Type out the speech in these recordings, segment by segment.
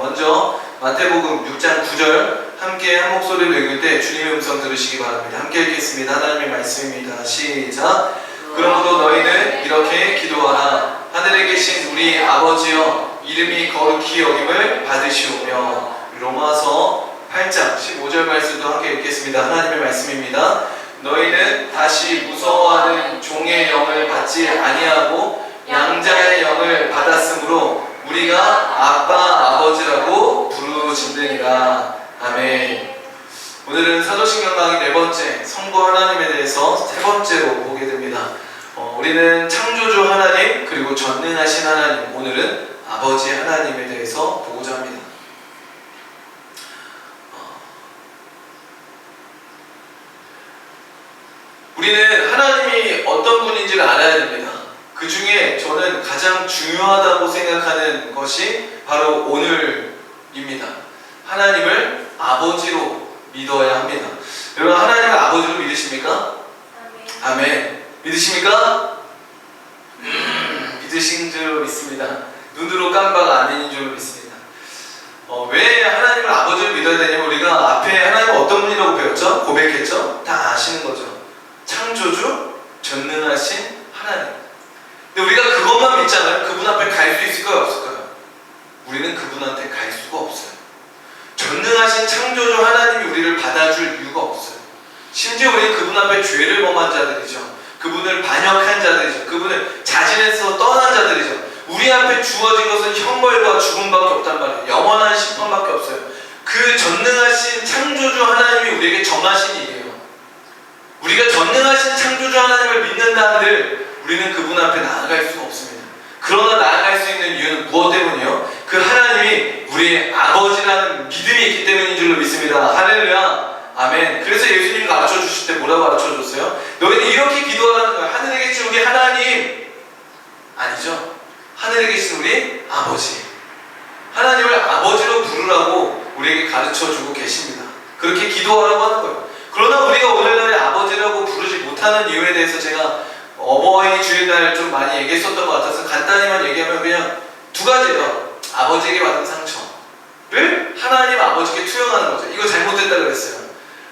먼저 마태복음 6장 9절 함께 한 목소리로 읽을 때 주님의 음성 들으시기 바랍니다. 함께 읽겠습니다. 하나님의 말씀입니다. 시작. 그러므로 너희는 이렇게 기도하라. 하늘에 계신 우리 아버지여, 이름이 거룩히 여김을 받으시오며. 로마서 8장 15절 말씀도 함께 읽겠습니다. 하나님의 말씀입니다. 너희는 다시 무서워하는 종의 영을 받지 아니하고 양자의 영을 받았으므로 우리가 아빠 아버지라고 부르짖느니라. 아멘. 오늘은 사도신경 강의 4번째 성부 하나님에 대해서 3번째로 보게 됩니다. 우리는 창조주 하나님 그리고 전능하신 하나님, 오늘은 아버지 하나님에 대해서 보고자 합니다. 우리는 하나님이 어떤 분인지를 알아야 됩니다. 그 중에 저는 가장 중요하다고 생각하는 것이 바로 오늘입니다. 하나님을 아버지로 믿어야 합니다. 여러분, 하나님을 아버지로 믿으십니까? 아멘. 믿으십니까? 믿으신 줄 믿습니다. 눈으로 깜박 아멘인 줄 믿습니다. 왜 하나님을 아버지로 믿어야 되냐면, 우리가 앞에 하나님은 어떤 분이라고 배웠죠? 고백했죠? 다 아시는 거죠. 창조주, 전능하신 하나님. 근데 우리가 그것만 믿잖아요. 그분 앞에 갈 수 있을까요? 없을까요? 우리는 그분한테 갈 수가 없어요. 전능하신 창조주 하나님이 우리를 받아줄 이유가 없어요. 심지어 우리는 그분 앞에 죄를 범한 자들이죠. 그분을 반역한 자들이죠. 그분을 자진해서 떠난 자들이죠. 우리 앞에 주어진 것은 형벌과 죽음밖에 없단 말이에요. 영원한 심판밖에 없어요. 그 전능하신 창조주 하나님이 우리에게 정하신 일이에요. 우리가 전능하신 창조주 하나님을 믿는다 한들 우리는 그분 앞에 나아갈 수가 없습니다. 그러나 나아갈 수 있는 이유는 무엇 때문이에요? 그 하나님이 우리의 아버지라는 믿음이 있기 때문인 줄로 믿습니다. 할렐루야. 아멘. 그래서 예수님이 가르쳐 주실 때 뭐라고 가르쳐 줬어요? 너희는 이렇게 기도하라는 거예요. 하늘에 계신 우리 하나님, 아니죠? 하늘에 계신 우리 아버지, 하나님을 아버지로 부르라고 우리에게 가르쳐 주고 계십니다. 그렇게 기도하라고 하는 거예요. 그러나 우리가 오늘날에 아버지라고 부르지 못하는 이유에 대해서 제가 어버이 주일날 좀 많이 얘기했었던 것 같아서 간단히만 얘기하면 그냥 2가지예요. 아버지에게 받은 상처를 하나님 아버지께 투영하는 거죠. 이거 잘못됐다 그랬어요.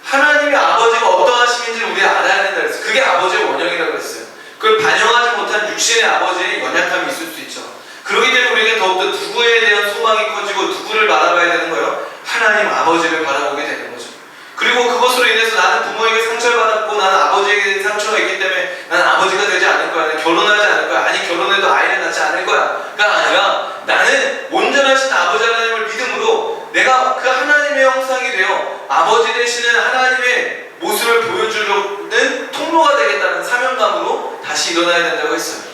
하나님의 아버지가 어떠하심인지를 우리가 알아야 된다 그랬어요. 그게 아버지의 원형이라고 그랬어요. 그걸 반영하지 못한 육신의 아버지의 연약함이 있을 수 있죠. 그렇기 때문에 우리가 더욱더 누구에 대한 소망이 커지고 누구를 바라봐야 되는 거예요? 하나님 아버지를 바라보게 되는 거죠. 그리고 그것으로 인해서 나는 부모에게 상처를 받았고 나는 아버지에게 상처가 있기 때문에 나는 아버지가 되지 않을 거야. 나는 결혼하지 않을 거야. 아니 결혼해도 아이를 낳지 않을 거야. 가 아니라 나는 온전하신 아버지 하나님을 믿음으로 내가 그 하나님의 형상이 되어 아버지 되시는 하나님의 모습을 보여주려는 통로가 되겠다는 사명감으로 다시 일어나야 된다고 했어요.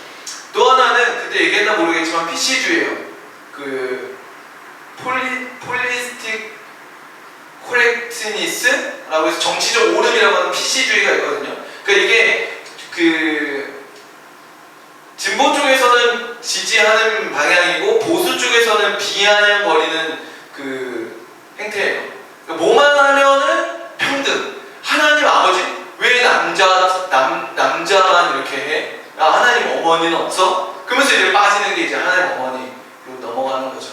또 하나는 그때 얘기했나 모르겠지만 PC주의예요. 그 폴리스틱 코렉트니스라고 해서 정치적 옳음이라고 하는 PC주의가 있거든요. 그러니까 이게 그 진보 쪽에서는 지지하는 방향이고 보수 쪽에서는 비아냥거리는 그 행태예요. 그러니까 뭐만 하면은 평등. 하나님 아버지 왜 남자만 이렇게 해? 하나님 어머니는 없어? 그러면서 이제 빠지는 게 이제 하나님 어머니로 넘어가는 거죠.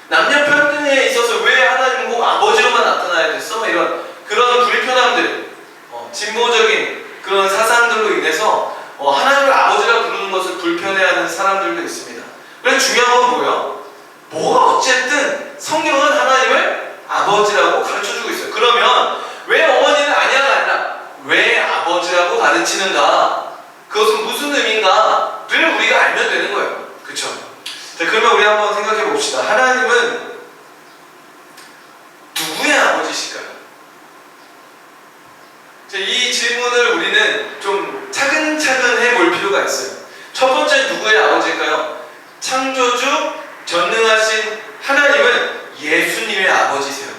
남녀 평등에 있어서 왜 하나님 꼭 아버지로만 나타나야 됐어? 이런 그런 불편함들, 진보적인 그런 사상들로 인해서 하나님을 아버지라 부르는 것을 불편해하는 사람들도 있습니다. 그래서 중요한 건 뭐예요? 뭐가 어쨌든 성경은 하나님을 아버지라고 가르쳐주고 있어요. 그러면 왜 어머니는 아니야가 아니라 왜 아버지라고 가르치는가? 그것은 무슨 의미인가를 우리가 알면 되는 거예요. 그렇죠? 자, 그러면 우리 한번 생각해 봅시다. 하나님은 누구의 아버지실까요? 자, 이 질문을 우리는 좀 차근차근 해볼 필요가 있어요. 첫 번째 누구의 아버지일까요? 창조주, 전능하신 하나님은 예수님의 아버지세요.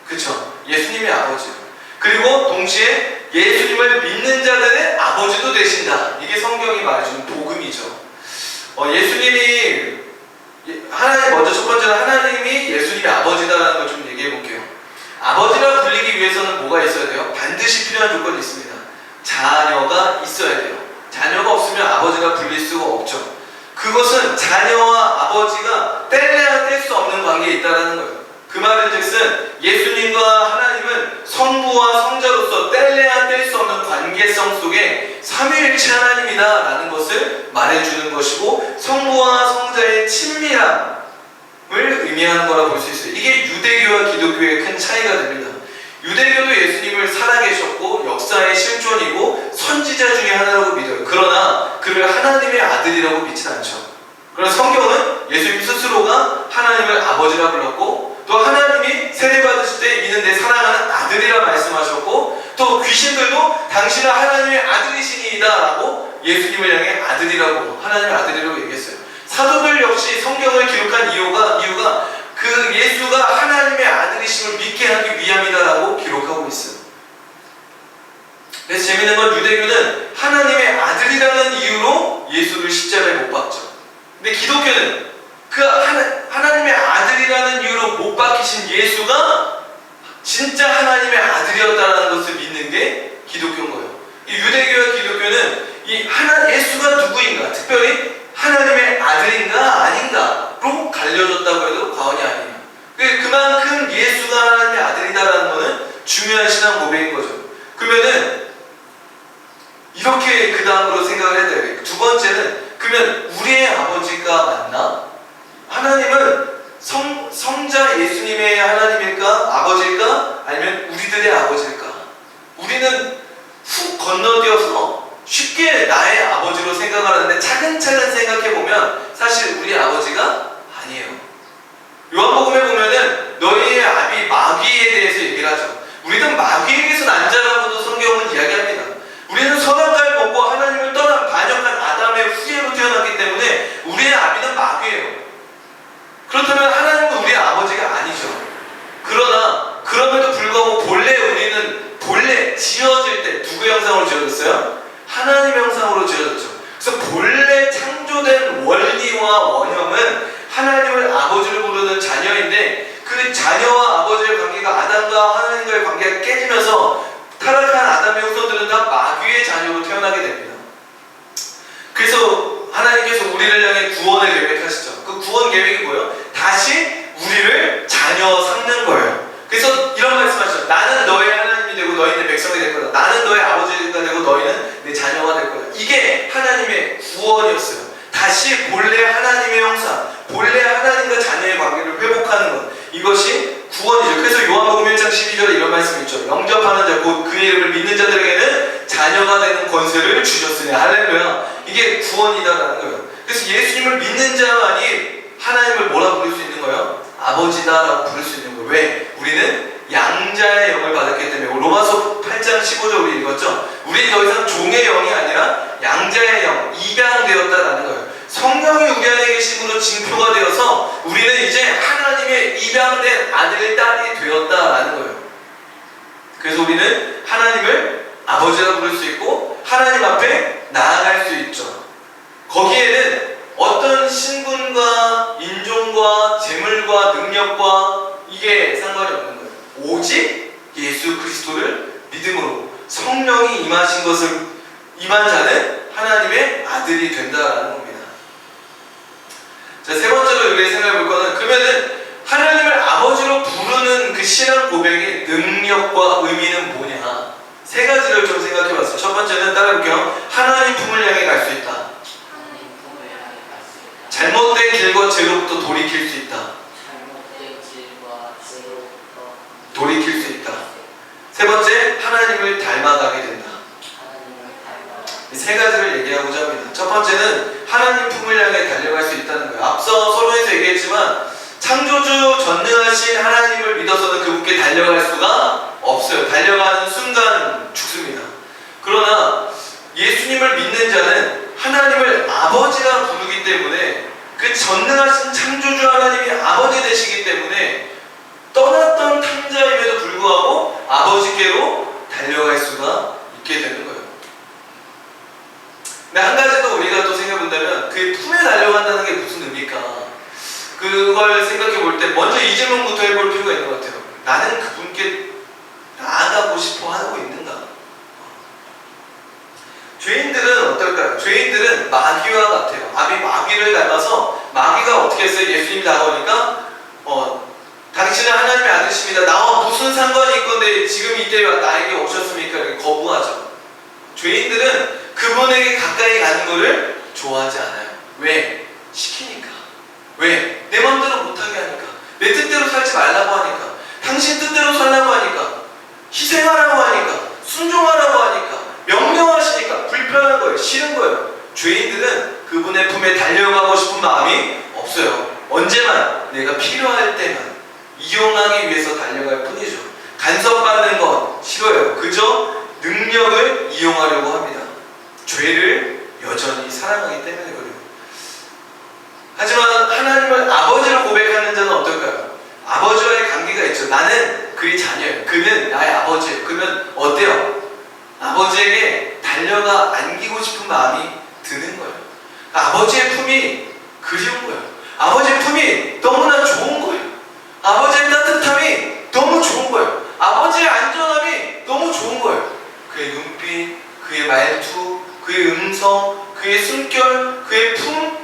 그쵸? 예수님의 아버지요. 그리고 동시에 예수님을 믿는 자들의 아버지도 되신다. 이게 성경이 말해주는 복음이죠. 예수님이 하나님, 먼저 첫 번째는 하나님이 예수님의 아버지다라는 걸 좀 얘기해 볼게요. 아버지라 불리기 위해서는 뭐가 있어야 돼요? 반드시 필요한 조건이 있습니다. 자녀가 있어야 돼요. 자녀가 없으면 아버지가 불릴 수가 없죠. 그것은 자녀와 아버지가 뗄래야 뗄 수 없는 관계에 있다는 거예요. 그 말은즉슨 예수님과 하나님은 성부와 성자로서 뗄래야 뗄 수 없는 관계성 속에 삼위일체 하나님이다라는 것을 말해주는 것이고, 성부와 성자의 친밀함을 의미하는 거라 볼 수 있어요. 이게 유대교와 기독교의 큰 차이가 됩니다. 유대교도 예수님을 살아계셨고 역사의 실존이고 선지자 중에 하나라고 믿어요. 그러나 그를 하나님의 아들이라고 믿진 않죠. 그러나 성경은 예수님 스스로가 하나님을 아버지라 불렀고, 또 하나님이 세례받으실 때 이는 내 사랑하는 아들이라 말씀하셨고, 또 귀신들도 당신은 하나님의 아들이시니이다 라고 예수님을 향해 아들이라고, 하나님의 아들이라고 얘기했어요. 사도들 역시 성경을 기록한 이유가 그 예수가 하나님의 아들이심을 믿게 하기 위함이다라고 기록하고 있어요. 그래서 재밌는 건 유대교는 하나님의 아들이라는 이유로 예수를 십자가에 못 박죠. 근데 기독교는 그 하나님의 아들이라는 이유로 못 박히신 예수가 진짜 하나님의 아들이었다는 것을 믿는 게 기독교인 거예요. 이 유대교와 기독교는 예수가 누구인가, 특별히 하나님의 아들인가 아닌가로 갈려졌다고 해도 과언이 아니에요. 그만큼 예수가 하나님의 아들이다라는 것은 중요한 신앙 고백인 거죠. 그러면은 이렇게 그 다음으로 생각을 해야 돼요. 두 번째는, 그러면 우리의 아버지가 맞나? 하나님은 성자 예수님의 하나님일까? 아버지일까? 아니면 우리들의 아버지일까? 우리는 훅 건너뛰어서 쉽게 나의 아버지로 생각하는데 차근차근 생각해보면 사실 우리 아버지가 아니에요. 요한복음에 보면은 너희의 아비 마귀에 대해서 얘기를 하죠. 우리는 마귀에게서 난 자라고도 성경은 이야기합니다. 우리는 선악과를 먹고 하나님을 떠난 반역한 아담의 후예로 태어났기 때문에 우리의 아비는 마귀예요. 그렇다면 하나님은 우리의 아버지가 아니죠. 그러나 그럼에도 불구하고 본래 지어질 때 누구의 형상으로 지어졌어요? 하나님의 형상으로 지어졌죠. 그래서 본래 창조된 원리와 원형은 하나님을 아버지로 부르는 자녀인데, 그 자녀와 아버지의 관계가 아담과 하나님과의 관계가 깨지면서 타락한 아담의 후손들은 다 마귀의 자녀로 태어나게 됩니다. 그래서 하나님께서 우리를 향해 구원을 계획하시죠. 그 구원 계획이 뭐예요? 다시 우리를 자녀 삼는 거예요. 그래서 이런 말씀하시죠. 나는 너의 하나님이 되고 너희는 내 백성이 될 거다. 나는 너의 아버지가 되고 너희는 내 자녀가 될 거다. 이게 하나님의 구원이었어요. 다시 본래 하나님의 형상, 본래 하나님과 자녀의 관계를 회복하는 것, 이것이 구원이죠. 그래서 요한복음 1장 12절에 이런 말씀이 있죠. 영접하는 자, 곧 그의 이름을 믿는 자들에게는 자녀가 되는 권세를 주셨으니, 할렐루야. 이게 구원이다라는 거예요. 그래서 예수님을 믿는 자만이 하나님을 뭐라 부를 수 있는 거예요? 아버지다라고 부를 수 있는 거예요. 왜? 우리는 양자의 영을 받았기 때문에. 로마서 8장 15절 우리 읽었죠? 우리 더 이상 종의 영이 아니라 양자의 영, 입양되었다라는 거예요. 성령이 우리 안에 계심으로 징표가 되어서 우리는 이제 하나님의 입양된 아들, 딸이 되었다라는 거예요. 그래서 우리는 하나님을 아버지라 부를 수 있고 하나님 앞에 나아갈 수 있죠. 거기에는 어떤 신분과 인종과 재물과 능력과 이게 상관이 없는 거예요. 오직 예수 그리스도를 믿음으로 성령이 임하신 것을 임한 자는 하나님의 아들이 된다라는 겁니다. 자, 세 번째로 우리가 생각해 볼 거는, 그러면은 하나님을 아버지로 부르는 그 신앙 고백의 능력과 의미는 뭐냐? 세 가지를 좀 생각해 봤어요. 첫 번째는 따라해볼게요. 하나님 품을 향해 갈 수 있다. 잘못된 길과 죄로부터 돌이킬 수 있다. 돌이킬 수 있다. 세 번째, 하나님을 닮아가게 된다. 이 세 가지를 얘기하고자 합니다. 첫 번째는 하나님 품을 향해 달려갈 수 있다는 거예요. 앞서 서론에서 얘기했지만 창조주 전능하신 하나님을 믿어서는 그분께 달려갈 수가 없어요. 달려가는 순간 죽습니다. 그러나 예수님을 믿는 자는 하나님을 아버지라 부르기 때문에, 그 전능하신 창조주 하나님이 아버지 되시기 때문에 떠났던 탕자임에도 불구하고 아버지께로 달려갈 수가 있게 되는 거예요. 근데 한 가지 더 우리가 또 생각해본다면, 그 품에 달려간다는 게 무슨 의미일까? 그걸 생각해 볼 때 먼저 이 질문부터 해볼 필요가 있는 것 같아요. 나는 그분께 나아가고 싶어 하고 있는가? 죄인들은 어떨까요? 죄인들은 마귀와 같아요. 돼요. 아비 마귀를 닮아서 마귀가 어떻게 했어요? 예수님이 다가오니까 당신은 하나님의 아들이십니다. 나와 무슨 상관이 있건데 지금 이때 나에게 오셨습니까? 이렇게 거부하죠. 죄인들은 그분에게 가까이 가는 것을 좋아하지 않아요. 왜? 시키니까. 왜? 내 마음대로 못하게 하니까. 내 뜻대로 살지 말라고 하니까. 당신 뜻대로 살라고 하니까. 희생하라고 하니까. 순종하라고 하니까. 명령하시니까. 불편한 거예요. 싫은 거예요. 죄인들은 그분의 품에 달려가고 싶은 마음이 없어요. 언제만? 내가 필요할 때만 이용하기 위해서 달려갈 뿐이죠. 간섭받는 건 싫어요. 그저 능력을 이용하려고 합니다. 죄를 여전히 사랑하기 때문에 그래요. 하지만 하나님을 아버지로 고백하는 자는 어떨까요? 아버지와의 관계가 있죠. 나는 그의 자녀예요. 그는 나의 아버지예요. 그러면 어때요? 아버지에게 달려가 안기고 싶은 마음이 드는 거예요. 아버지의 품이 그리운 거예요. 아버지의 품이 너무나 좋은 거예요. 아버지의 따뜻함이 너무 좋은 거예요. 아버지의 안전함이 너무 좋은 거예요. 그의 눈빛, 그의 말투, 그의 음성, 그의 숨결, 그의 품,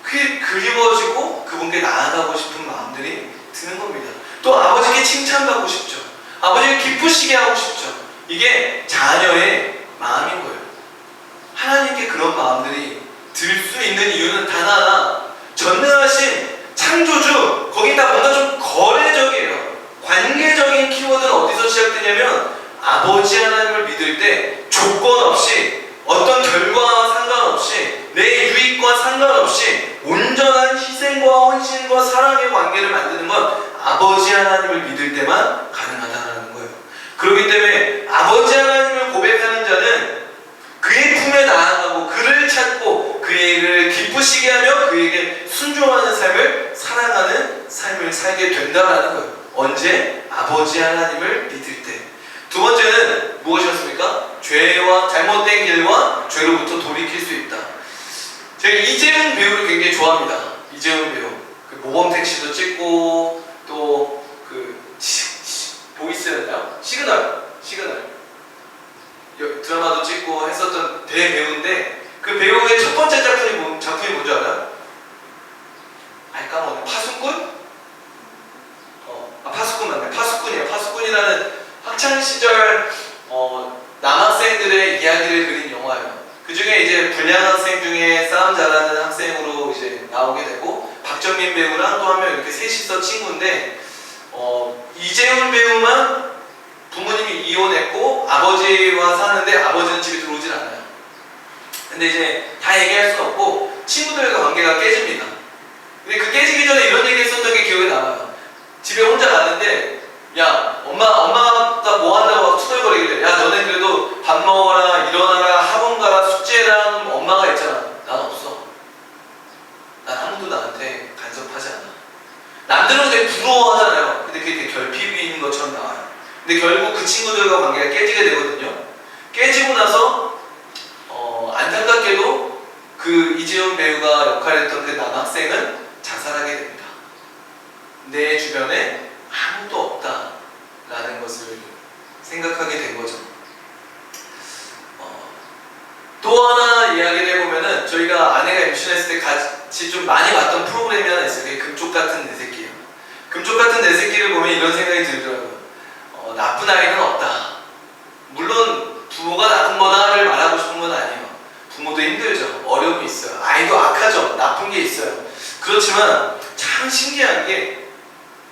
그게 그리워지고 그분께 나아가고 싶은 마음들이 드는 겁니다. 또 아버지께 칭찬받고 싶죠. 아버지를 기쁘시게 하고 싶죠. 이게 자녀의 마음인 거예요. 하나님께 그런 마음들이 들 수 있는 이유는 단 하나, 전능하신 창조주, 거기다 뭔가 좀 거래적이에요. 관계적인 키워드는 어디서 시작되냐면 아버지 하나님을 믿을 때 조건 없이 어떤 결과와 상관없이 내 유익과 상관없이 온전한 희생과 헌신과 사랑의 관계를 만드는 건 아버지 하나님을 믿을 때만 가능하다는 거예요. 그렇기 때문에 아버지 하나님을 고백하는 자는 그의 품에 나아가고 그를 찾고 그를 기쁘시게 하며 그에게 순종하는 삶을 사랑하는 삶을 살게 된다는 거예요. 언제? 아버지 하나님을 믿을 때. 두 번째는 무엇이었습니까? 죄와 잘못된 길과 죄로부터 돌이킬 수 있다. 제가 이재훈 배우를 굉장히 좋아합니다. 이재훈 배우. 그 모범택시도 찍고 또 그 보이스였나요? 시그널 드라마도 찍고 했었던 대배우인데 그 배우의 첫 번째 작품이 뭔지 알아요? 까먹었네. 파수꾼? 파수꾼 맞네. 파수꾼이에요. 파수꾼이라는 학창시절 남학생들의 이야기를 그린 영화예요. 그 중에 이제 불량 학생 중에 싸움 잘하는 학생으로 이제 나오게 되고 박정민 배우랑 또 한 명 이렇게 셋이서 친구인데 이재훈 배우만 부모님이 이혼했고 아버지와 사는데 아버지는 집에 들어오질 않아요. 근데 이제 다 얘기할 수는 없고 친구들과 관계가 깨집니다. 근데 그 깨지기 전에 이런 얘기 했었던 게 기억에 남아요. 집에 혼자 갔는데 야 엄마가 뭐 한다고 투덜거리길래 야 너네 그래도 밥 먹어라 일어나라 학원 가라 숙제랑 엄마가 있잖아. 난 없어. 난 아무도 나한테 간섭하지 않아. 남들은 되게 부러워하잖아요. 근데 그게 되게 결핍인 것처럼 나와요. 근데 결국 그 친구들과 관계가 깨지게 되거든요. 깨지고 나서 안타깝게도 그 이재훈 배우가 역할했던 그 남학생은 자살하게 됩니다. 내 주변에 아무도 없다라는 것을 생각하게 된 거죠. 또 하나 이야기를 해보면은 저희가 아내가 임신했을 때 같이 좀 많이 봤던 프로그램이 하나 있어요. 그게 금쪽 같은 내 새끼예요. 금쪽 같은 내 새끼를 보면 이런 생각이 들더라고요. 나쁜 아이는 없다. 물론 부모가 나쁜 거다를 말하고 싶은 건 아니에요. 부모도 힘들죠. 어려움이 있어요. 아이도 악하죠. 나쁜 게 있어요. 그렇지만 참 신기한 게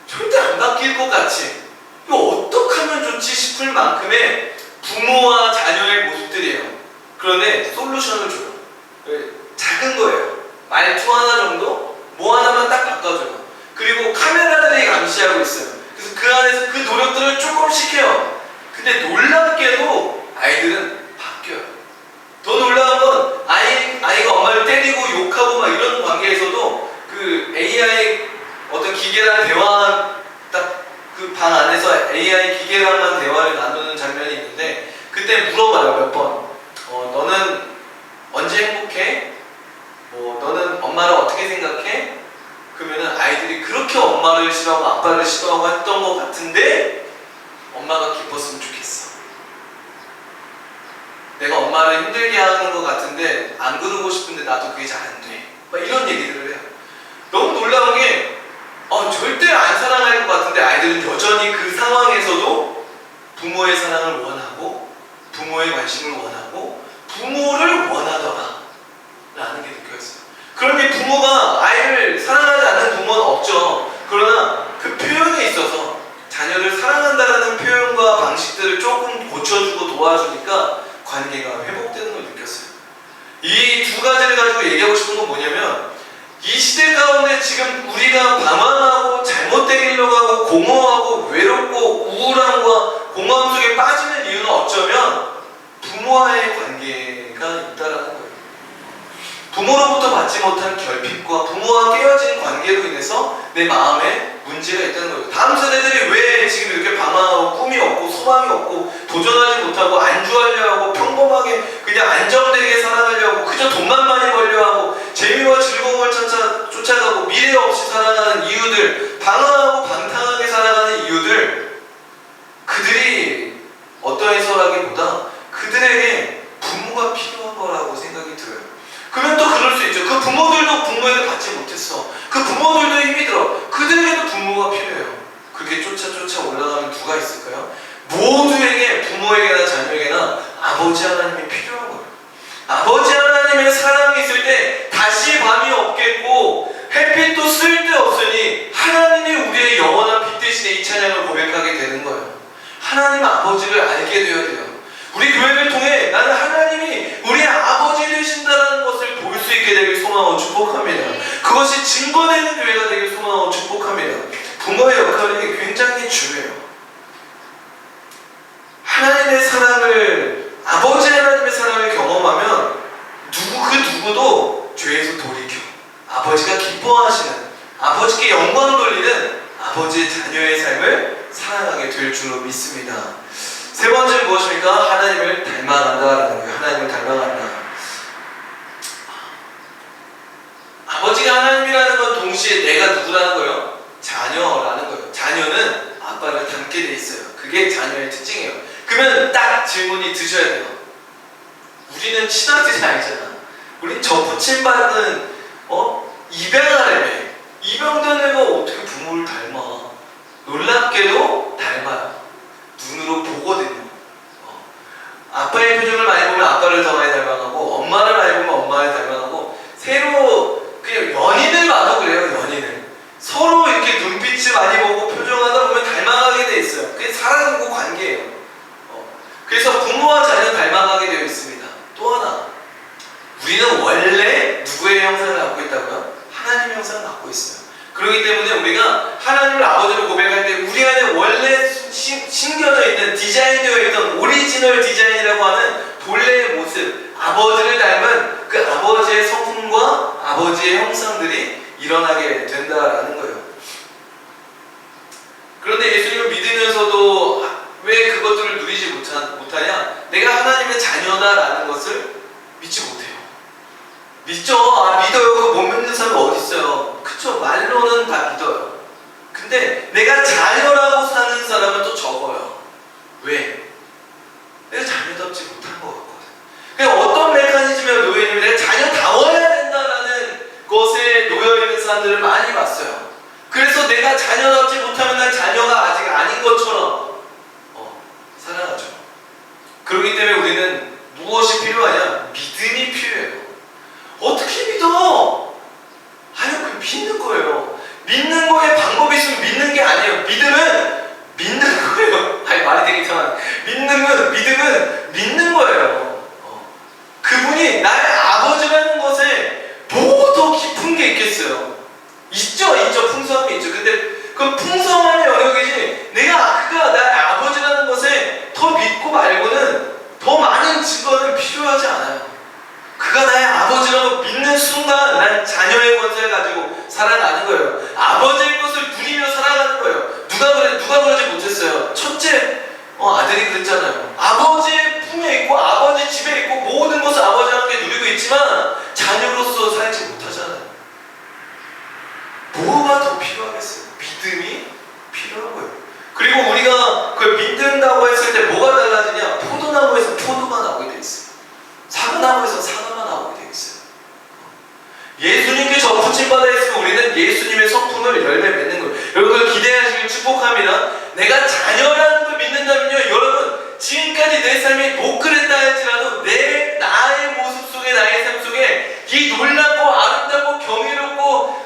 절대 안 바뀔 것 같이 이거 어떻게 하면 좋지 싶을 만큼의 부모와 자녀의 모습들이에요. 그런데 솔루션을 줘요. 작은 거예요. 말투 하나 정도? 뭐 하나만 딱 바꿔줘요. 그리고 카메라들이 감시하고 있어요. 그래서 그 안에서 그 노력들을 조금씩 해요. 근데 놀랍게도 아이들은 바뀌어요. 더 놀라운 건 아이가 엄마를 때리고 욕하고 막 이런 관계에서도 그 AI 어떤 기계랑 대화 딱 그 방 안에서 AI 기계랑만 대화를 나누는 장면이 있는데 그때 물어봐요. 몇 번. 너는 언제 행복해? 너는 엄마를 어떻게 생각해? 그러면은 아이들이 그렇게 엄마를 싫어하고 아빠를 싫어하고 했던 것 같은데 엄마가 기뻤으면 좋겠어. 내가 엄마를 힘들게 하는 것 같은데 안 그러고 싶은데 나도 그게 잘 안 돼. 막 이런 얘기들을 해요. 너무 놀라운 게 절대 안 사랑할 것 같은데 아이들은 여전히 그 상황에서도 부모의 사랑을 원하고 부모의 관심을 원하고 부모를 원하더라 라는 게 느껴졌어요. 그러니 부모가 아이를 사랑하지 않는 부모는 없죠. 그러나 그 표현에 있어서 자녀를 사랑한다라는 표현과 방식들을 조금 고쳐주고 도와주니까 관계가 회복되는 걸 느꼈어요. 이 두 가지를 가지고 얘기하고 싶은 건 뭐냐면 이 시대 가운데 지금 우리가 방황하고 잘못되기려고 하고 공허하고 외롭고 우울함과 공허함 속에 빠지는 이유는 어쩌면 부모와의 관계가 있다라는 거예요. 부모로부터 받지 못한 결핍과 부모와 깨어진 관계로 인해서 내 마음에 문제가 있다는 거예요. 다음 세대들이 왜 지금 이렇게 방황하고 꿈이 없고 소망이 없고 도전하지 못하고 안주하려 하고 평범하게 그냥 안정되게 살아가려고 그저 돈만 많이 벌려 하고 재미와 즐거움을 쫓아가고 미래 없이 살아가는 이유들, 방황하고 방탕하게 살아가는 이유들, 그들이 어떠해서라기보다 그들에게 부모가 필요한 거라고 생각이 들어요. 그러면 또 그럴 수 있죠. 그 부모들도 부모에게 받지 못했어. 그 부모들도 힘이 들어. 그들에게도 부모가 필요해요. 그렇게 쫓아 올라가면 누가 있을까요? 모두에게, 부모에게나 자녀에게나 아버지 하나님이 필요한 거예요. 아버지 하나님의 사랑이 있을 때 다시 밤이 없겠고 햇빛도 쓸데없으니 하나님이 우리의 영원한 빛 대신에 이 찬양을 고백하게 되는 거예요. 하나님 아버지를 알게 되어야 돼요. 우리 교회를 통해 나는 하나님이 우리의 아버지 되신다는 것을 볼 수 있게 되길 소망하고 축복합니다. 그것이 증거되는 교회가 되길 소망하고 축복합니다. 부모의 역할이 굉장히 중요해요. 하나님의 사랑을, 아버지 하나님의 사랑을 경험하면 그 누구도 죄에서 돌이켜 아버지가 기뻐하시는, 아버지께 영광 돌리는 아버지의 자녀의 삶을 살아가게 될 줄로 믿습니다. 세 번째는 무엇입니까? 하나님을 닮아간다라는 거예요. 하나님을 닮아간다. 아버지가 하나님이라는 건 동시에 내가 누구라는 거예요? 자녀라는 거예요. 자녀는 아빠를 닮게 돼 있어요. 그게 자녀의 특징이에요. 그러면 딱 질문이 드셔야 돼요. 우리는 친아들이 아니잖아. 우린 접붙임받은 입양아래며 입양된 애가 어떻게 부모를 닮아? 놀랍게도 닮아요. 눈으로 보거든요. 아빠의 표정을 많이 보면 아빠를 더 많이 닮아가고 엄마를 많이 보면 엄마를 닮아가고 새로 그냥 연인을 봐도 그래요. 연인을 서로 이렇게 눈빛을 많이 보고 표정하다 보면 닮아가게 돼 있어요. 그게 사랑이고 관계예요. 그래서 부모와 자녀는 닮아가게 되어 있습니다. 또 하나, 우리는 원래 누구의 형상을 갖고 있다고요? 하나님의 형상을 갖고 있어요. 그렇기 때문에 우리가 하나님을 아버지로 고백할 때 우리 안에 원래 심겨져 있는, 디자인되어 있던 오리지널 디자인이라고 하는 본래의 모습, 아버지를 닮은 그 아버지의 성품과 아버지의 형상들이 일어나게 된다라는 거예요. 그런데 예수님을 믿으면서도 왜 그것들을 누리지 못하냐? 내가 하나님의 자녀다라는 것을 믿지 못해요. 믿죠? 믿어요. 그거 못 믿는 사람이 어디 있어요? 그쵸? 말로는 다 믿어요. 근데 내가 자녀라고 사는 사람은 또 적어요. 왜? 내가 자녀답지 못한 것 같거든. 그러니까 어떤 메커니즘에 놓여있냐면 내가 자녀다워야 된다라는 것에 놓여있는 사람들을 많이 봤어요. 그래서 내가 자녀답지 못하면 난 자녀가 아직 아닌 것처럼 살아가죠. 그렇기 때문에 우리는 무엇이 필요하냐? 믿음이 필요해요. 어떻게 믿어? 그 믿는 거예요. 믿는 거에 방법이 있으면 믿는 게 아니에요. 믿음은 믿는 거예요. 말이 되게 이상하네. 믿음은 믿는 거예요. 그분이 나의 아버지라는 것에 뭐 더 깊은 게 있겠어요? 있죠. 풍성함이 있죠. 근데 그 풍성함의 영역이지 그가 나의 아버지라는 것에 더 믿고 말고는 더 많은 증거는 필요하지 않아요. 그가 나의 아버지라고 믿는 순간 난 자녀의 권세를 가지고 살아가는 거예요. 아버지의 것을 누리며 살아가는 거예요. 누가 그러지 못했어요? 첫째 아들이 그랬잖아요. 아버지의 품에 있고 아버지 집에 있고 모든 것을 아버지와 함께 누리고 있지만 자녀로서 살지 못하잖아요. 뭐가 더 필요하겠어요? 믿음이 필요한 거예요. 그리고 우리가 그걸 믿는다고 했을 때 뭐가 달라지냐? 포도나무에서 포도가 나오게 돼 있어요. 성품을 열매 맺는 거예요. 여러분 기대하시길 축복합니다. 내가 자녀라는 걸 믿는다면요, 여러분 지금까지 내 삶이 못 그랬다 할지라도 나의 모습 속에, 나의 삶 속에 이 놀랍고 아름답고 경이롭고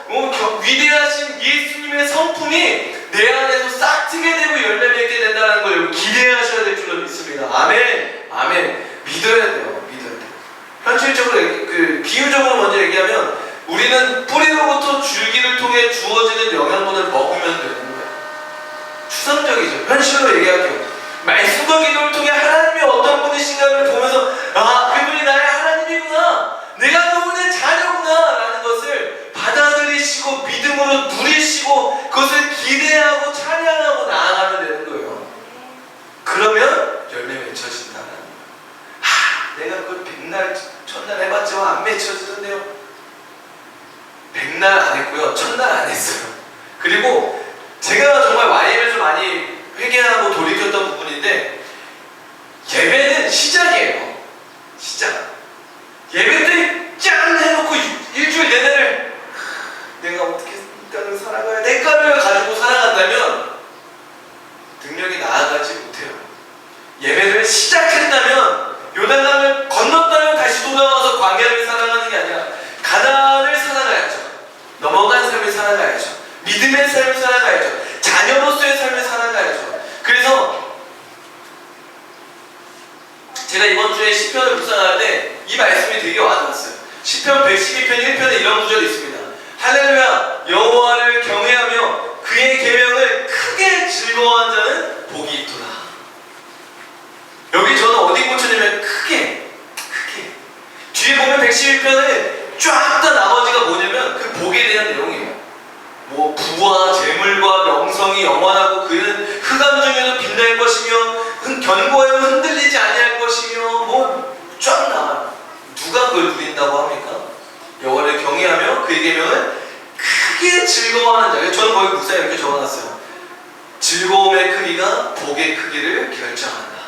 위대하신 예수님의 성품이 내 안에서 싹트게 되고 열매 맺게 된다는 걸 여러분 기대하셔야 될 줄로 믿습니다. 아멘. 아멘. 믿어야 돼요. 믿어야 돼요. 현실적으로 비유적으로 먼저 얘기하면 우리는 뿌리로부터 줄기를 통해 주어지는 영양분을 먹으면 되는 거예요. 추상적이죠. 현실로 얘기할게요. 말씀과 기도를 통해 하나님이 어떤 분이신가를 보면서 그분이 나의 하나님이구나, 내가 그분의 자녀구나 라는 것을 받아들이시고 믿음으로 누리시고 그것을 기대하고 찬양하고 나아가면 되는 거예요. 그러면 열매 맺혀진다는 거예요. 내가 그걸 백날 첫날 해봤지만 안 맺혀지던데요. 백날 안 했고요, 첫날 안 했어요. 그리고 제가 정말 YM에서 많이 회개하고 돌이켰던 부분인데, 예배는 시작이에요. 시작. 예배 때 짠 해놓고 일주일 내내를 내가 어떻게 인간을 살아가야 될까를 가지고 살아간다면 능력이 나아가지 못해요. 예배를 시작했다면, 요단강을 건넜다면 다시 돌아와서 광야를 살아가는 게 아니라 가나안을 살아가야죠. 넘어간 삶을 살아가야죠. 믿음의 삶을 살아가야죠. 자녀로서의 삶을 살아가야죠. 그래서 제가 이번 주에 시편을 묵상할 때 이 말씀이 되게 와닿았어요. 시편 112편 1편에 이런 구절이 있습니다. 할렐루야, 여호와를 경외하며 그의 계명을 크게 즐거워한 자는 복이 있도다. 여기 저는 어디 꽂혔냐면 크게. 뒤에 보면 112편에 쫙 다 나머지가 뭐냐면 그 복에 대한 내용이에요. 뭐 부와 재물과 명성이 영원하고 그는 흑암 중에도 빛날 것이며 견고하여 흔들리지 아니할 것이며 뭐 쫙 나와요. 누가 그걸 누린다고 합니까? 여호와를 경외하며 그의 계명을 크게 즐거워하는 자. 저는 거기 묵상에 이렇게 적어놨어요. 즐거움의 크기가 복의 크기를 결정한다.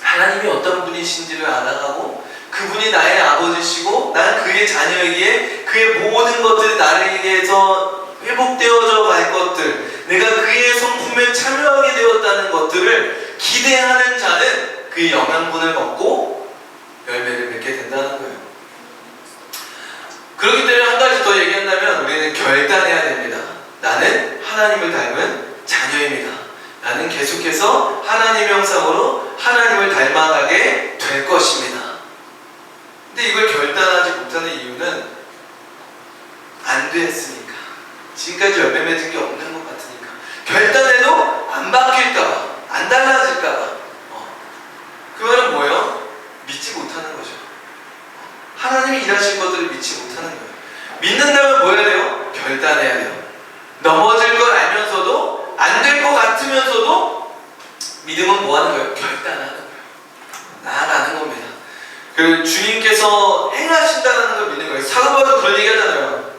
하나님이 어떤 분이신지를 알아가고 그분이 나의 아버지시고 난 그의 자녀이기에 그의 모든 것들이 나에게서 회복되어져 갈 것들, 내가 그의 성품에 참여하게 되었다는 것들을 기대하는 자는 그 영양분을 먹고 열매를 맺게 된다는 거예요. 그렇기 때문에 한 가지 더 얘기한다면 우리는 결단해야 됩니다. 나는 하나님을 닮은 자녀입니다. 나는 계속해서 하나님의 형상으로 하나님을 닮아가게 될 것입니다. 근데 이걸 결단하지 못하는 이유는 안 됐으니까, 지금까지 열매 맺은 게 없는 것 같으니까, 결단해도 안 바뀔까봐, 안 달라질까봐. 그 말은 뭐예요? 믿지 못하는 거죠. 하나님이 일하실 것들을 믿지 못하는 거예요. 믿는다면 뭐 해야 돼요? 결단해야 돼요. 넘어질 걸 알면서도, 안 될 것 같으면서도 믿음은 뭐 하는 거예요? 결단하는 거예요. 나아가는 겁니다. 그 주님께서 행하신다는 걸 믿는 거예요. 사도 바울도 그런 얘기 하잖아요.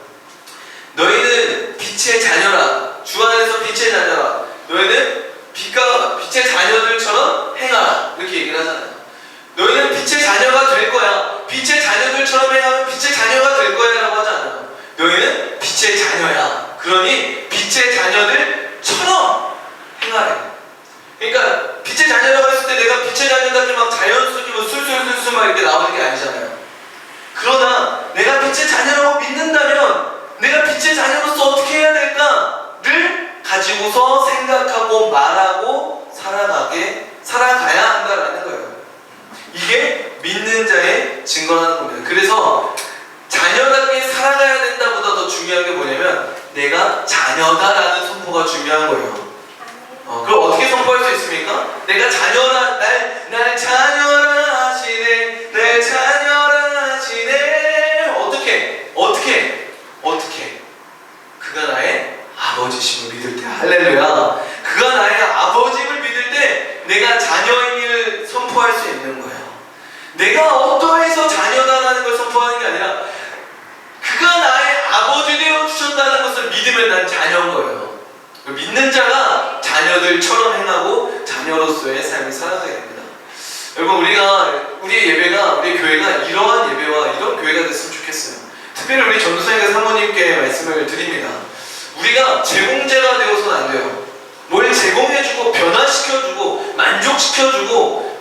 너희는 빛의 자녀라. 주 안에서 빛의 자녀라. 너희는 빛의 자녀들처럼 행하라. 이렇게 얘기를 하잖아요. 너희는 빛의 자녀가 될 거야. 빛의 자녀들처럼 행하면 빛의 자녀가 될 거야 라고 하잖아요. 너희는 빛의 자녀야. 그러니 빛의 자녀들처럼 행하래. 그러니까 빛의 자녀라고 했을 때 내가 빛의 자녀답게 막 자연스럽게 뭐 술술술술 막 이렇게 나오는 게 아니잖아요. 그러나 내가 빛의 자녀라고 믿는다면 내가 빛의 자녀로서 어떻게 해야 될까를 가지고서 생각하고 말하고 살아가야 한다라는 거예요. 이게 믿는 자의 증거라는 겁니다. 그래서 자녀답게 살아가야 된다보다 더 중요한 게 뭐냐면 내가 자녀다라는 선포가 중요한 거예요. 그럼 어떻게 선포할 수 있습니까? 내가 자녀라, 날 자녀라 하시네, 날 자녀라 하시네. 어떻게? 그가 나의 아버지심을 믿을 때, 할렐루야. 그가 나의 아버지를 믿을 때 내가 자녀임을 선포할 수 있는 거예요. 내가 어떠해서 자녀다라는 걸 선포하는 게 아니라 그가 나의 아버지 되어 주셨다는 것을 믿으면 난 자녀인 거예요. 믿는 자가 자녀들처럼 행하고 자녀로서의 삶을 살아가야 됩니다. 여러분, 우리의 예배가, 우리 교회가 이러한 예배와 이런 교회가 됐으면 좋겠어요. 특별히 우리 전도사님과 사모님께 말씀을 드립니다. 우리가 제공자가 되어서는 안 돼요. 뭘 제공해주고 변화시켜주고 만족시켜주고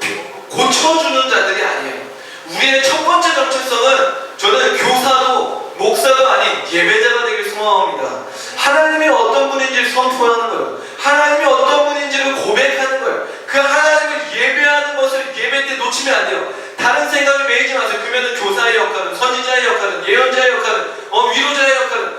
고쳐주는 자들이 아니에요. 우리의 첫 번째 정체성은 저는 교사도 목사도 아닌 예배자가 되길 소망합니다. 하나님이 어떤 분인지를 선포하는 거예요. 하나님이 어떤 분인지를 고백하는 거예요. 그 하나님을 예배하는 것을 예배 때 놓치면 안 돼요. 다른 생각에 매이지 마세요. 그러면 교사의 역할은, 선지자의 역할은, 예언자의 역할은, 위로자의 역할은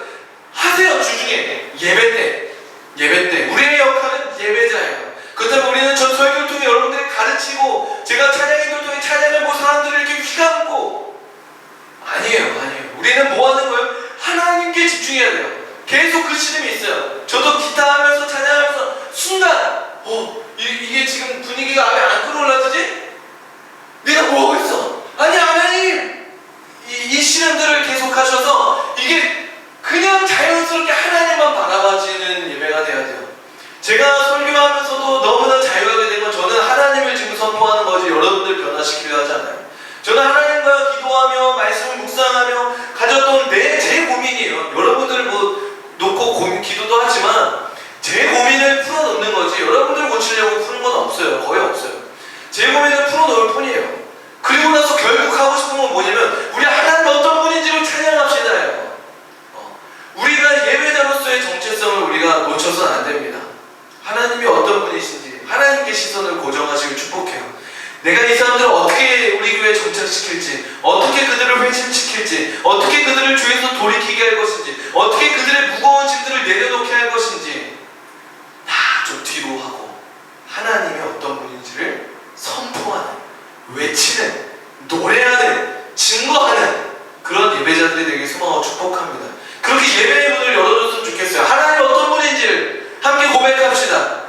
하세요. 주중에 예배 때 우리의 역할은 예배자예요. 그렇다면 우리는 전 설교를 통해 여러분들이 가르치고 제가 찬양인도를 통해 찬양을 보고 사람들을 이렇게 휘감고 아니에요. 우리는 뭐 하는 거예요? 하나님께 집중해야 돼요. 계속 그 시름이 있어요. 저도 기타 하면서 찬양하면서 순간 이게 지금 분위기가 왜 안 끌어올라지지? 내가 뭐 하고 있어? 아니 하나님 이 시름들을 계속 하셔서 이게 그냥 자연스럽게 하나님만 바라봐지는 예배가 돼야 돼요. 제가 설교하면서도 너무나 자유하게 된 건 저는 하나님을 지금 선포하는 거지 여러분들 변화시키려 하지 않아요. 저는 하나님과 기도하며 말씀을 묵상하며 가졌던 제 고민이에요. 여러분들 놓고 기도도 하지만 제 고민을 풀어놓는 거지 여러분들 고치려고 푸는 건 없어요. 거의 없어요. 제 고민을 풀어놓을 뿐이에요. 그리고 나서 결국 하고 싶은 건 뭐냐면 우리 하나님 어떤 분인지를 찬양합시다예요. 우리가 예배자로서의 정체성을 우리가 놓쳐서는 안 됩니다. 하나님이 어떤 분이신지 하나님께 시선을 고정하시고 축복해요. 내가 이 사람들을 어떻게 우리 교회에 정착시킬지, 어떻게 그들을 회심시킬지, 어떻게 그들을 주에서 돌이키게 할 것인지, 어떻게 그들의 무거운 짐들을 내려놓게 할 것인지 다 좀 뒤로 하고 하나님이 어떤 분인지를 선포하는, 외치는, 노래하는, 증거하는 그런 예배자들이 되길 소망하고 축복합니다. 그렇게 예배의 문을 열어줬으면 좋겠어요. 하나님 어떤 분인지를 함께 고백합시다.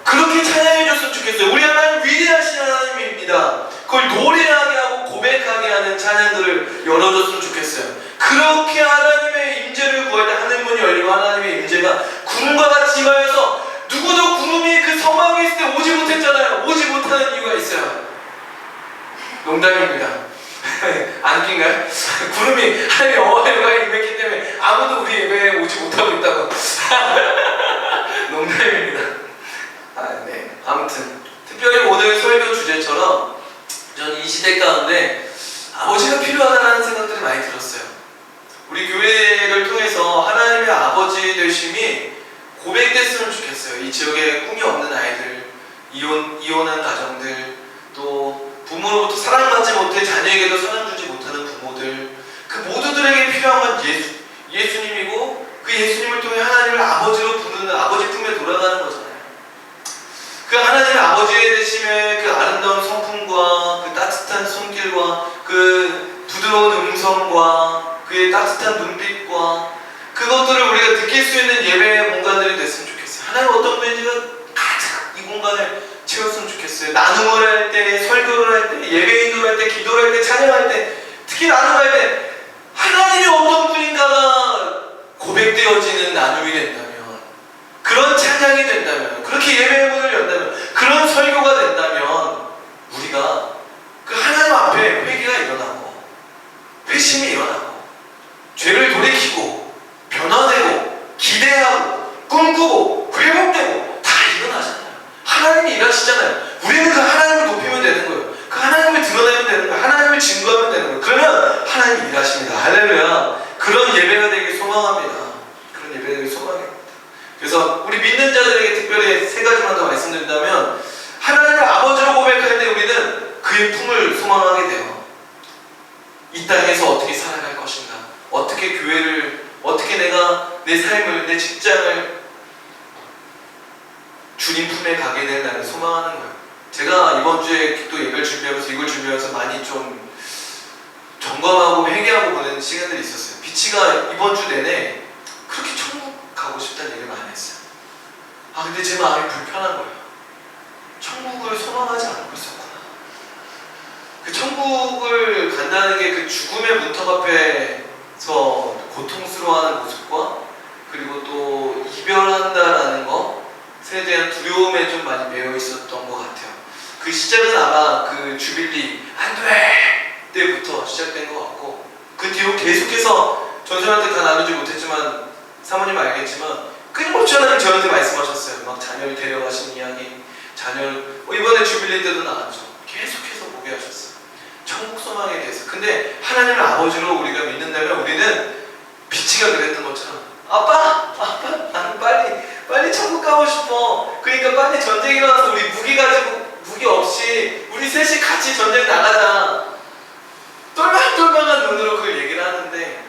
그렇게 찬양해줬으면 좋겠어요. 우리 하나님 위대하신 하나님입니다. 그걸 노래하게 하고 고백하게 하는 찬양들을 열어줬으면 좋겠어요. 그렇게 하나님의 임재를 구할 때 하늘 문이 열리고 하나님의 임재가 구름과 같이 임하여서 누구도 구름이 그 성막에 있을 때 오지 못했잖아요. 오지 못하는 이유가 있어요. 농담입니다. 안 낀가요? 구름이 하나님의 어마어마하게 임했기 때문에 아무도 우리 예배에 오지 못하고 있다고. 농담입니다. 네. 아무튼 특별히 오늘 설교 주제처럼 저는 이 시대 가운데 아버지가 필요하다는 생각들이 많이 들었어요. 우리 교회를 통해서 하나님의 아버지 되심이 고백됐으면 좋겠어요. 이 지역에 꿈이 없는 아이들, 이혼한 가정들, 또 부모로부터 사랑받지 못해 자녀에게도 사랑 주지 못하는 부모들, 그 모두들에게 필요한 건 예수님이고 그 예수님을 통해 하나님을 아버지로 부르는 아버지 품에 돌아가는 거잖아요. 그 하나님의 아버지의 되심의 그 아름다운 성품과 그 따뜻한 손길과 그 부드러운 음성과 그의 따뜻한 눈빛과 그것들을 우리가 느낄 수 있는 예배의 공간들이 됐으면 좋겠어요. 하나님 어떤 분인지가 가득 이 공간을 채웠으면 좋겠어요. 나눔을 할 때, 설교를 할 때, 예배 인도를 할 때, 기도를 할 때, 찬양할 때, 특히 나눔할 때 하나님이 어떤 분인가가 고백되어지는 나눔이 된다면, 그런 찬양이 된다면, 그렇게 예배의 문을 연다면, 그런 설교가 된다면 우리가 그 하나님 앞에 회개가 일어나고 회심이 일어나고 죄를 돌이키고 변화되고 기대하고 꿈꾸고 회복되고 다 일어나잖아요. 하나님이 일하시잖아요. 우리는 그 하나님을 높이면 되는 거예요. 그 하나님을 드러내면 되는 거예요. 하나님을 증거하면 되는 거예요. 그러면 하나님이 일하십니다. 할렐루야. 그런 예배가 되길 소망합니다. 그런 예배가 되길 소망합니다. 그래서 우리 믿는 자들에게 특별히 세 가지만 더 말씀드린다면, 하나님을 아버지로 고백할 때 우리는 그의 품을 소망하게 돼요. 이 땅에서 어떻게 살아갈 것인가, 어떻게 교회를, 어떻게 내가 내 삶을, 내 직장을 주님 품에 가게 될 날을 소망하는 거예요. 제가 이번 주에 또 예배를 준비하면서 이걸 준비하면서 많이 좀 점검하고 회개하고 보는 시간들이 있었어요. 비치가 이번 주 내내 그렇게 천국 가고 싶다는 얘기를 많이 했어요. 근데 제 마음이 불편한 거예요. 천국을 소망하지 않고 있었구나. 그 천국을 간다는 게 그 죽음의 문턱 앞에서 고통스러워하는 모습과, 그리고 또 이별한다라는 것에 대한 두려움에 좀 많이 매여 있었던 것 같아요. 그 시작은 아마 그 주빌리 안 돼! 때부터 시작된 것 같고, 그 뒤로 계속해서 전사님한테 다 나누지 못했지만 사모님 알겠지만 끊임없이 하나님 저한테 말씀하셨어요. 막 자녀를 데려가신 이야기, 자녀를 이번에 주빌리 때도 나왔죠. 계속해서 보게 하셨어요. 천국 소망에 대해서. 근데 하나님을 아버지로 우리가 믿는다면 우리는 비치가 그랬던 것처럼 아빠 나는 빨리 천국 가고 싶어. 그러니까 빨리 전쟁 일어나서 우리 무기 없이 우리 셋이 같이 전쟁 나가자. 똘망똘망한 눈으로 그걸 얘기를 하는데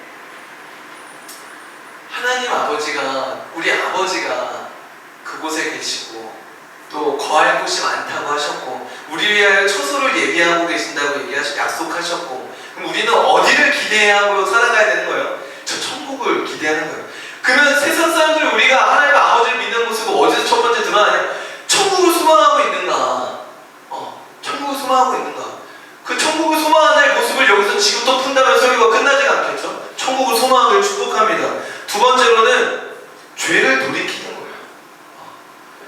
하나님 아버지가, 우리 아버지가 그곳에 계시고 또 거할 곳이 많다고 하셨고 우리 위하여 처소를 예비하고 계신다고 약속하셨고, 그럼 우리는 어디를 기대하고 살아가야 되는 거예요? 저 천국을 기대하는 거예요. 그러면 세상 사람들 우리가 하나님 아버지를 믿는 모습은 어디서 첫 번째 드러나냐? 천국을 소망하고 있는가? 천국을 소망하고 있는가? 그 천국을 소망하는 모습을 여기서 지금부터 푼다면 설교가 끝나지가 않겠죠? 천국을 소망하길 축복합니다. 두 번째로는 죄를 돌이키는 거예요.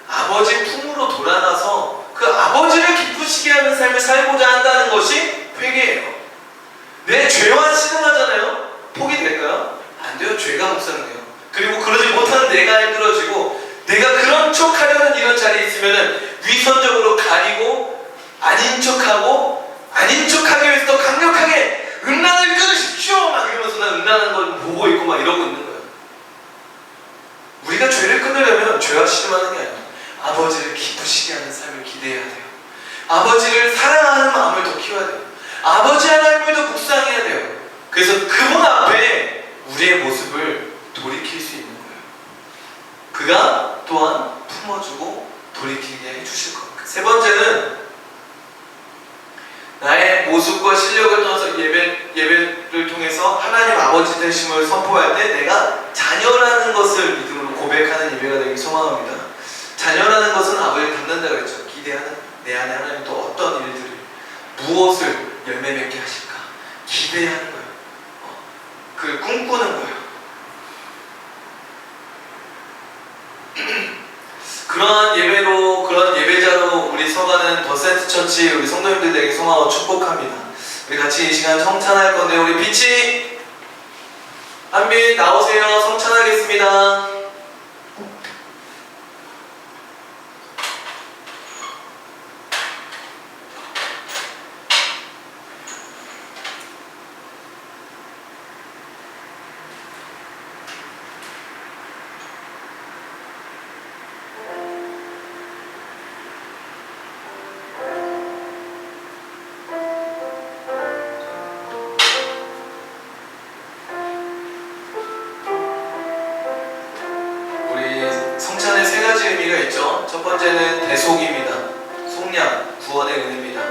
아버지 품으로 돌아나서 그 아버지를 기쁘시게 하는 삶을 살고자 한다는 것이 회개예요. 내 죄와 신음하잖아요. 포기될까요? 안 돼요. 죄가 묵상돼요. 그리고 그러지 못하는 내가 힘들어지고 내가 그런 척 하려는 이런 자리에 있으면은 위선적으로 가리고 아닌 척하기 위해서 더 강력하게 음란을 끊으십시오 막 이러면서 나 음란한 걸 보고 있고 막 이러고 있는 거예요. 우리가 죄를 끊으려면 죄와 씨름하는 게 아니에요. 아버지를 기쁘시게 하는 삶을 기대해야 돼요. 아버지를 사랑하는 마음을 더 키워야 돼요. 아버지 하나님을 더 묵상해야 돼요. 그래서 그분 앞에 우리의 모습을 돌이킬 수 있는 거예요. 그가 또한 품어주고 돌이키게 해주실 겁니다. 세 번째는 나의 모습과 실력을 통해서 예배를 통해서 하나님 아버지 되심을 선포할 때 내가 자녀라는 것을 믿음으로 고백하는 예배가 되길 소망합니다. 자녀라는 것은 아버지를 닮는다 그랬죠. 기대하는 내 안에 하나님 또 어떤 일들을 무엇을 열매 맺게 하실까 기대하는 거예요. 그걸 꿈꾸는 거예요. 그러한 예배로, 그런 예배자로 우리 서가는 더 센트 처치 우리 성도님들에게 소망하고 축복합니다. 우리 같이 이 시간 성찬할 건데 우리 빛이 한빛 나오세요. 성찬하겠습니다. 성찬에 세 가지 의미가 있죠. 첫 번째는 대속입니다. 속량, 구원의 은혜입니다.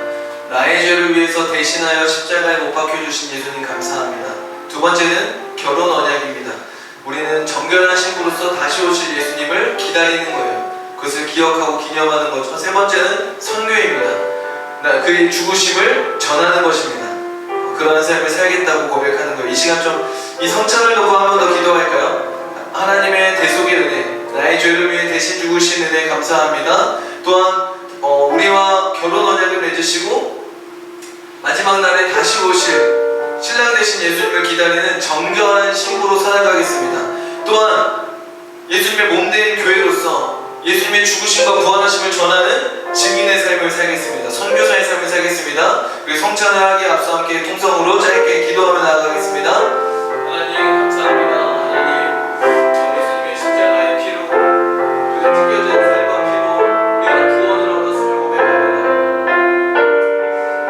나의 죄를 위해서 대신하여 십자가에 못 박혀주신 예수님 감사합니다. 두 번째는 결혼 언약입니다. 우리는 정결한 신부로서 다시 오실 예수님을 기다리는 거예요. 그것을 기억하고 기념하는 거죠. 세 번째는 선교입니다. 그의 죽으심을 전하는 것입니다. 그러한 삶을 살겠다고 고백하는 거예요. 이 시간 좀 이 성찬을 놓고 한 번 더 기도할까요? 하나님의 대속의 은혜, 나의 죄를 위해 대신 죽으신 은혜 감사합니다. 또한 우리와 결혼 언약을 맺으시고 마지막 날에 다시 오실 신랑 되신 예수님을 기다리는 정결한 신부로 살아가겠습니다. 또한 예수님의 몸된 교회로서 예수님의 죽으심과 부활하심을 전하는 증인의 삶을 살겠습니다. 선교사의 삶을 살겠습니다. 그리고 성찬을 하기에 앞서 함께 통성으로 짧게 기도하며 나아가겠습니다. 하나님 감사합니다. 하나님 예수님의 십자가의 피로 그 튀겨진 살과 피로 우리가 구원을 얻었음을 고백합니다.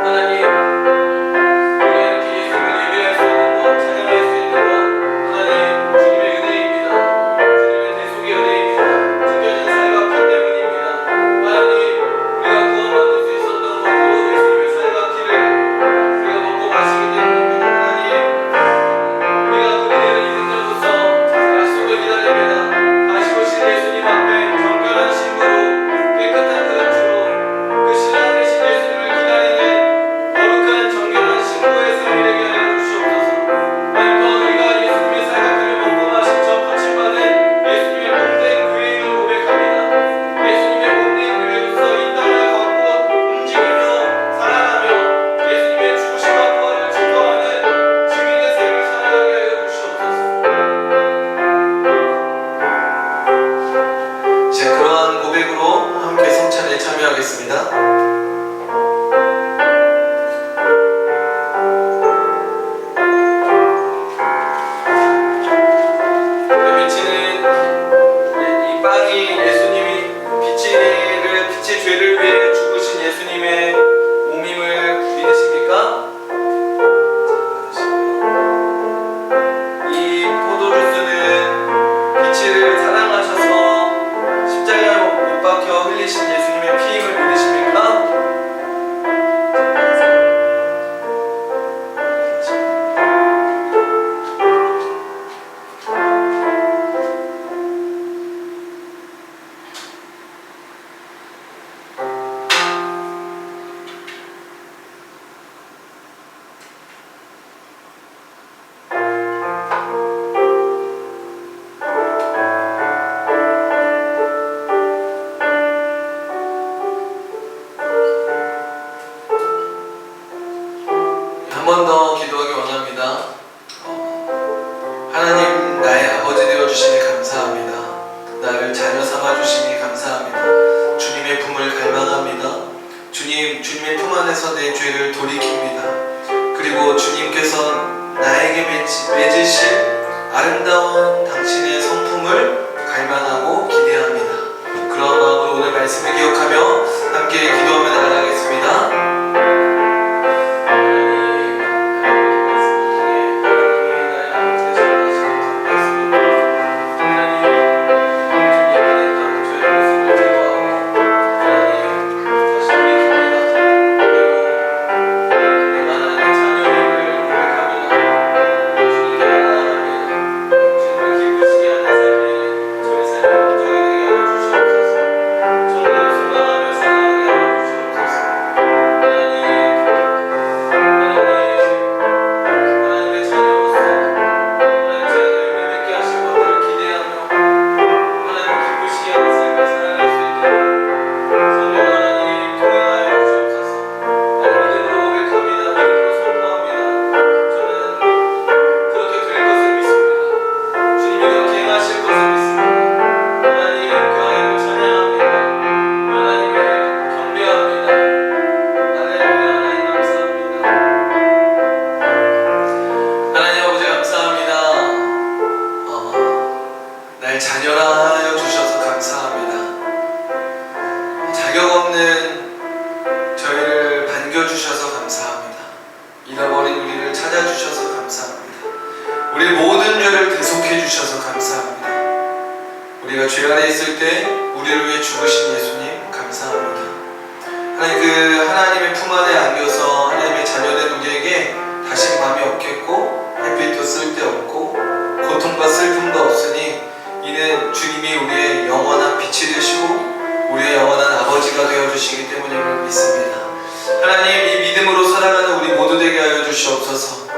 하나님 우리가 이렇게 예수님을 예배할 수 있는 것, 찬양할 수 있는 것 하나님 주님의 은혜입니다. 주님의 대속의 은혜입니다. 튀겨진 살과 피 때문입니다. 하나님 우리가 구원받을 수 있었던 것도 예수님의 살과 피를 우리가 먹고 마시기 때문입니다. 하나님 찬양에 참여하겠습니다. 빛의 죄를 위해 죽으신 예수님의 몸임을 믿으십니까? 이 포도주스는 빛을 사랑하셔서 십자가에 못 박혀 흘리신 예수님의 피임을 믿으십니까? 한 번 더 기도하기 원합니다. 하나님, 나의 아버지 되어주시니 감사합니다. 나를 자녀 삼아주시니 감사합니다. 주님의 품을 갈망합니다. 주님의 품 안에서 내 죄를 돌이킵니다. 그리고 주님께서 나에게 맺으신 아름다운 당신의 성품을 갈망하고 기대합니다. 그런 마음으로 오늘 말씀을 기억하며 함께 기도하며 나아가겠습니다. 자녀라 하여 주셔서 감사합니다. 자격 없는 저희를 반겨주셔서 감사합니다. 잃어버린 우리를 찾아주셔서 감사합니다. 우리 모든 죄를 대속해 주셔서 감사합니다. 우리가 죄 아래 있을 때 우리를 위해 죽으신 예수님 감사합니다. 하나님, 하나님의 품 안에 안겨서 하나님의 자녀된 우리에게 다신 밤이 없겠고 햇빛도 쓸데없고 고통과 슬픔도 없으니 이는 주님이 우리의 영원한 빛이 되시고 우리의 영원한 아버지가 되어주시기 때문임을 믿습니다. 하나님, 이 믿음으로 살아가는 우리 모두 되게 하여 주시옵소서.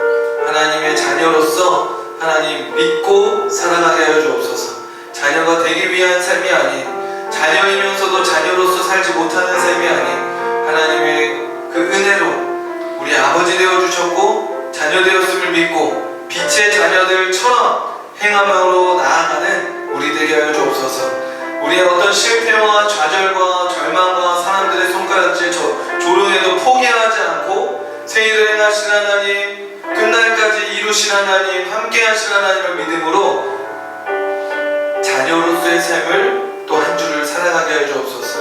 하나님의 자녀로서 하나님 믿고 살아가게 하여 주옵소서. 자녀가 되기 위한 삶이 아닌, 자녀이면서도 자녀로서 살지 못하는 삶이 아닌 하나님의 그 은혜로 우리 아버지 되어주셨고 자녀 되었음을 믿고 빛의 자녀들처럼 행함으로 나아가는 우리 되게 하여 주옵소서. 우리의 어떤 실패와 좌절과 절망과 사람들의 손가락질 조롱에도 포기하지 않고 새 일을 행하신 하나님, 끝날까지 이루신 하나님, 함께 하신 하나님을 믿음으로 자녀로서의 삶을 또 한 주를 살아가게 하여 주옵소서.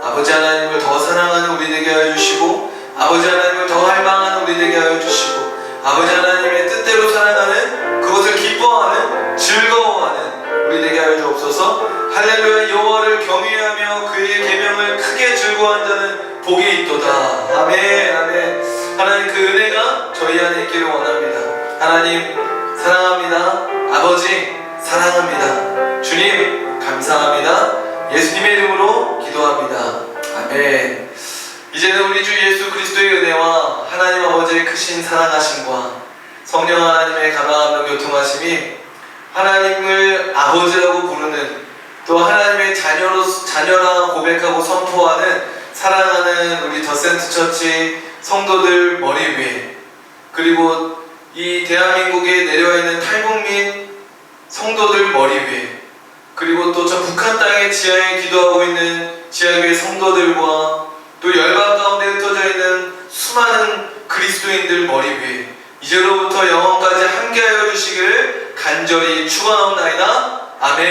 아버지 하나님을 더 사랑하는 우리 되게 하여 주시고 아버지 하나님을 더 할망하는 우리 되게 하여 주시고 아버지 하나님의 뜻대로 살아가는 그것을 기뻐하는 즐거워하는 우리 되게 하여 주옵소서. 할렐루야. 여호와를 경외하며 그의 계명을 크게 즐거워한 자는 복이 있도다. 아멘. 아멘. 하나님, 그 은혜가 저희 안에 있기를 원합니다. 하나님 사랑합니다. 아버지 사랑합니다. 주님 감사합니다. 예수님의 이름으로 기도합니다. 아멘. 이제는 우리 주 예수 그리스도의 은혜와 하나님 아버지의 크신 사랑하심과 성령 하나님의 감화하며 교통하심이 하나님을 아버지라고 부르는, 또 하나님의 자녀라 고백하고 선포하는 사랑하는 우리 더 센트 처치 성도들 머리 위에, 그리고 이 대한민국에 내려와 있는 탈북민 성도들 머리 위에, 그리고 또 저 북한 땅의 지하에 기도하고 있는 지하교회 성도들과 또 열방 가운데 흩어져 있는 수많은 그리스도인들 머리 위에 이제로부터 영원까지 함께하여 주시기를 간절히 축원하옵나이다. 아멘.